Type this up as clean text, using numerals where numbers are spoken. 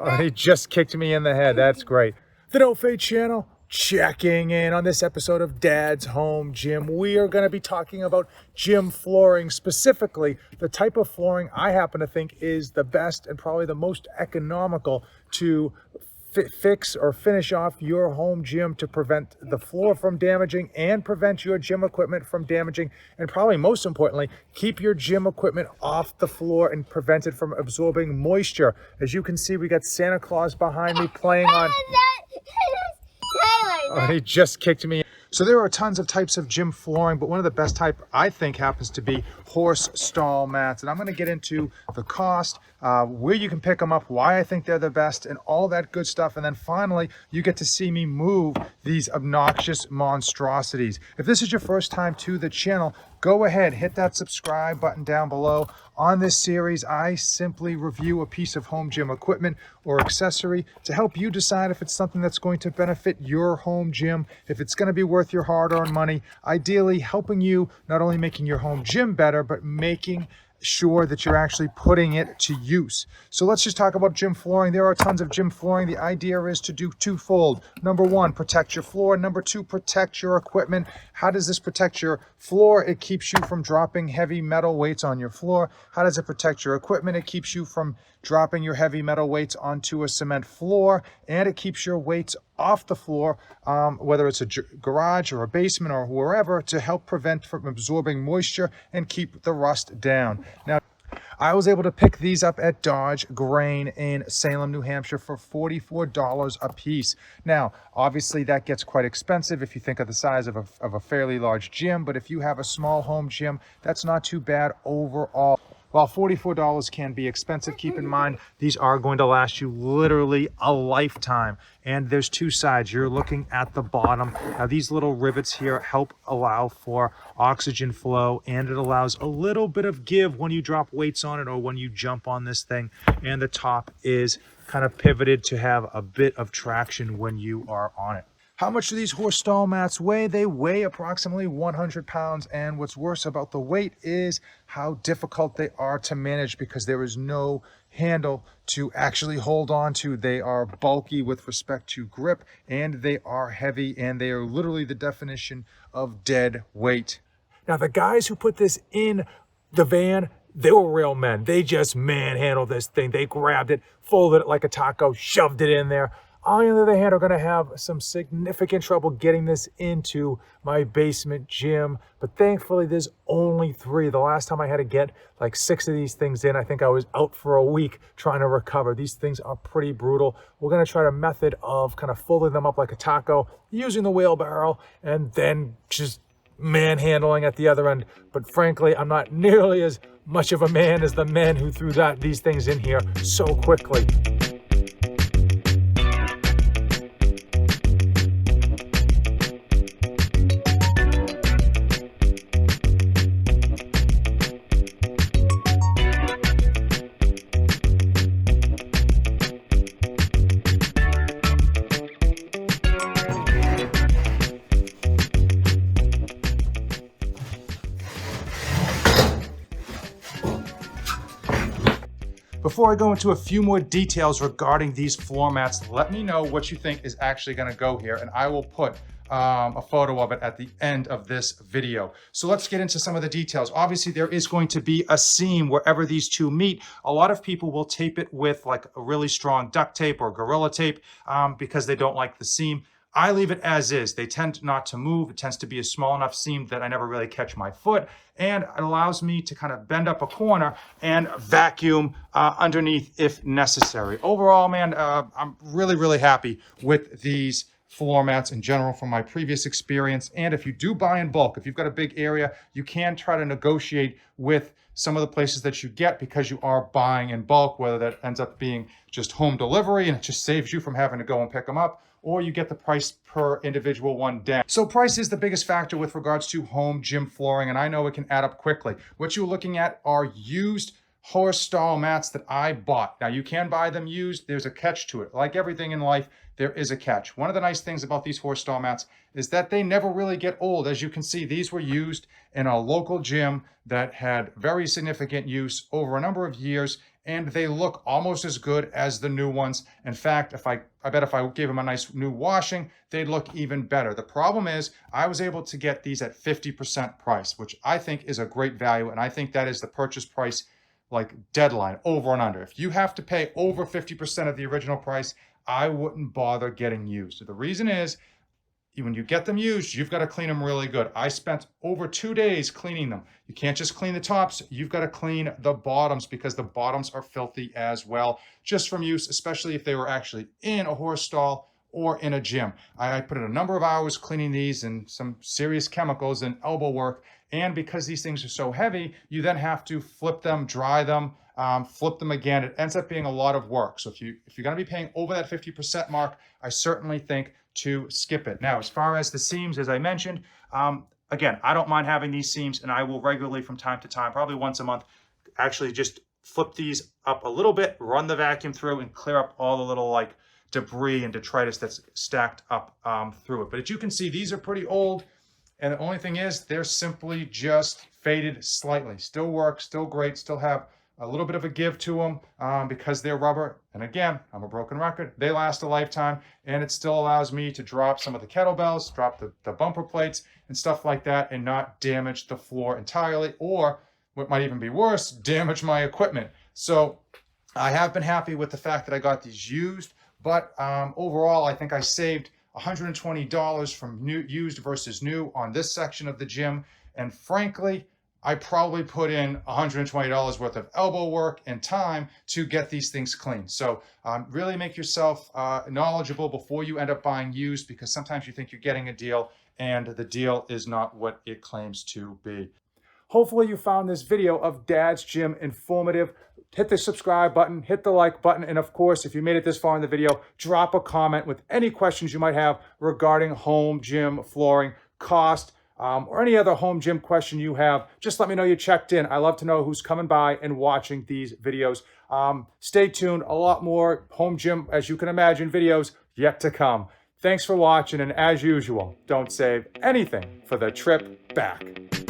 Oh, he just kicked me in the head. That's great. The No Fade channel checking in on this episode of Dad's Home Gym. We are going to be talking about gym flooring, specifically the type of flooring I happen to think is the best and probably the most economical to fix or finish off your home gym to prevent the floor from damaging and prevent your gym equipment from damaging, and probably most importantly, keep your gym equipment off the floor and prevent it from absorbing moisture. As you can see, we got Santa Claus behind me playing on... Oh, he just kicked me. So there are tons of types of gym flooring, but one of the best type I think happens to be horse stall mats. And I'm going to get into the cost, where you can pick them up, why I think they're the best, and all that good stuff. And then finally, you get to see me move these obnoxious monstrosities. If this is your first time to the channel, go ahead, hit that subscribe button down below. On this series, I simply review a piece of home gym equipment or accessory to help you decide if it's something that's going to benefit your home gym, if it's going to be worth your hard-earned money, ideally helping you not only making your home gym better, but making sure that you're actually putting it to use. So let's just talk about gym flooring. There are tons of gym flooring. The idea is to do twofold. Number one, protect your floor. Number two, protect your equipment. How does this protect your floor? It keeps you from dropping heavy metal weights on your floor. How does it protect your equipment? It keeps you from dropping your heavy metal weights onto a cement floor, and it keeps your weights off the floor, whether it's a garage or a basement or wherever, to help prevent from absorbing moisture and keep the rust down. Now, I was able to pick these up at Dodge Grain in Salem, New Hampshire for $44 a piece. Now, obviously that gets quite expensive if you think of the size of a fairly large gym, but if you have a small home gym, that's not too bad overall. While $44 can be expensive, keep in mind these are going to last you literally a lifetime. And there's two sides. You're looking at the bottom. Now these little rivets here help allow for oxygen flow, and it allows a little bit of give when you drop weights on it or when you jump on this thing. And the top is kind of pivoted to have a bit of traction when you are on it. How much do these horse stall mats weigh? They weigh approximately 100 pounds, and what's worse about the weight is how difficult they are to manage because there is no handle to actually hold on to. They are bulky with respect to grip, and they are heavy, and they are literally the definition of dead weight. Now, the guys who put this in the van, they were real men. They just manhandled this thing. They grabbed it, folded it like a taco, shoved it in there. I, on the other hand, are going to have some significant trouble getting this into my basement gym. But thankfully, there's only 3. The last time I had to get like 6 of these things in, I think I was out for a week trying to recover. These things are pretty brutal. We're going to try a method of kind of folding them up like a taco, using the wheelbarrow, and then just manhandling at the other end. But frankly, I'm not nearly as much of a man as the men who threw these things in here so quickly. Before I go into a few more details regarding these floor mats, let me know what you think is actually going to go here, and I will put a photo of it at the end of this video. So let's get into some of the details. Obviously, there is going to be a seam wherever these two meet. A lot of people will tape it with like a really strong duct tape or Gorilla Tape because they don't like the seam. I leave it as is. They tend not to move. It tends to be a small enough seam that I never really catch my foot, and it allows me to kind of bend up a corner and vacuum underneath if necessary. Overall, man, I'm really, really happy with these floor mats in general from my previous experience. And if you do buy in bulk, if you've got a big area, you can try to negotiate with some of the places that you get because you are buying in bulk, whether that ends up being just home delivery and it just saves you from having to go and pick them up, or you get the price per individual one down. So price is the biggest factor with regards to home gym flooring, and I know it can add up quickly. What you're looking at are used horse stall mats that I bought. Now you can buy them used. There's a catch to it. Like everything in life, there is a catch. One of the nice things about these horse stall mats is that they never really get old. As you can see, these were used in a local gym that had very significant use over a number of years, and they look almost as good as the new ones. In fact, I bet if I gave them a nice new washing, they'd look even better. The problem is I was able to get these at 50% price, which I think is a great value, and I think that is the purchase price like deadline, over and under. If you have to pay over 50% of the original price, I wouldn't bother getting used. The reason is, when you get them used, you've got to clean them really good. I spent over 2 days cleaning them. You can't just clean the tops, you've got to clean the bottoms, because the bottoms are filthy as well, just from use, especially if they were actually in a horse stall or in a gym. I put in a number of hours cleaning these and some serious chemicals and elbow work. And because these things are so heavy, you then have to flip them, dry them, flip them again. It ends up being a lot of work. So if you're going to be paying over that 50% mark, I certainly think to skip it. Now, as far as the seams, as I mentioned, again, I don't mind having these seams, and I will regularly from time to time, probably once a month, actually just flip these up a little bit, run the vacuum through, and clear up all the little like debris and detritus that's stacked up through it. But as you can see, these are pretty old, and the only thing is they're simply just faded slightly. Still work, still great, still have a little bit of a give to them because they're rubber. And again, I'm a broken record. They last a lifetime, and it still allows me to drop some of the kettlebells, drop the bumper plates and stuff like that, and not damage the floor entirely, or what might even be worse, damage my equipment. So I have been happy with the fact that I got these used, but overall, I think I saved $120 from used versus new on this section of the gym. And frankly, I probably put in $120 worth of elbow work and time to get these things clean. So really make yourself knowledgeable before you end up buying used, because sometimes you think you're getting a deal and the deal is not what it claims to be. Hopefully you found this video of Dad's Gym informative. Hit the subscribe button, hit the like button, and of course, if you made it this far in the video, drop a comment with any questions you might have regarding home gym flooring, cost, or any other home gym question you have. Just let me know you checked in. I love to know who's coming by and watching these videos. Stay tuned. A lot more home gym, as you can imagine, videos yet to come. Thanks for watching, and as usual, don't save anything for the trip back.